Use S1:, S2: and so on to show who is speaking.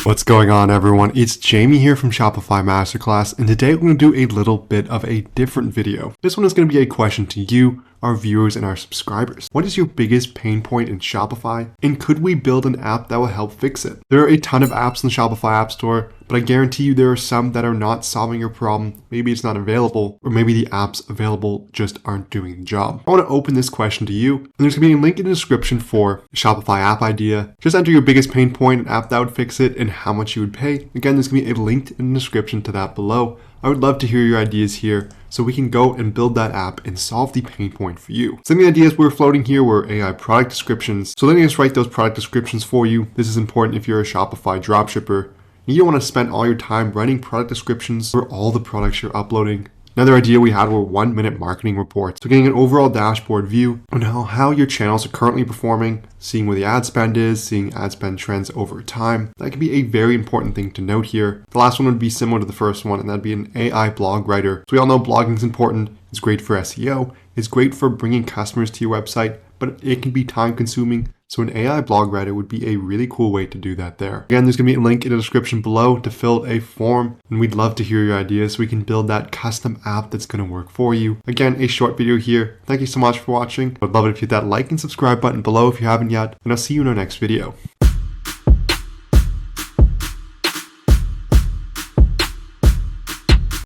S1: What's going on, everyone? It's Jamie here from Shopify Masterclass, and today we're going to do a little bit of a different video. This one is going to be a question to you, our viewers, and our subscribers. What is your biggest pain point in Shopify, and could we build an app that will help fix it? There are a ton of apps in the Shopify App Store, but I guarantee you there are some that are not solving your problem. Maybe it's not available, or maybe the apps available just aren't doing the job. I want to open this question to you, and there's going to be a link in the description for a Shopify app idea. Just enter your biggest pain point, an app that would fix it, and how much you would pay. Again, there's going to be a link in the description to that below. I would love to hear your ideas here so we can go and build that app and solve the pain point for you. Some of the ideas we're floating here were AI product descriptions. So letting us write those product descriptions for you. This is important if you're a Shopify dropshipper. You don't want to spend all your time writing product descriptions for all the products you're uploading. Another idea we had were 1-minute marketing reports. So getting an overall dashboard view on how your channels are currently performing, seeing where the ad spend is, seeing ad spend trends over time. That can be a very important thing to note here. The last one would be similar to the first one, and that'd be an AI blog writer. So we all know blogging is important. It's great for SEO. It's great for bringing customers to your website, but it can be time consuming. So an AI blog writer would be a really cool way to do that there. Again, there's going to be a link in the description below to fill a form, and we'd love to hear your ideas so we can build that custom app that's going to work for you. Again, a short video here. Thank you so much for watching. I'd love it if you hit that like and subscribe button below if you haven't yet, and I'll see you in our next video.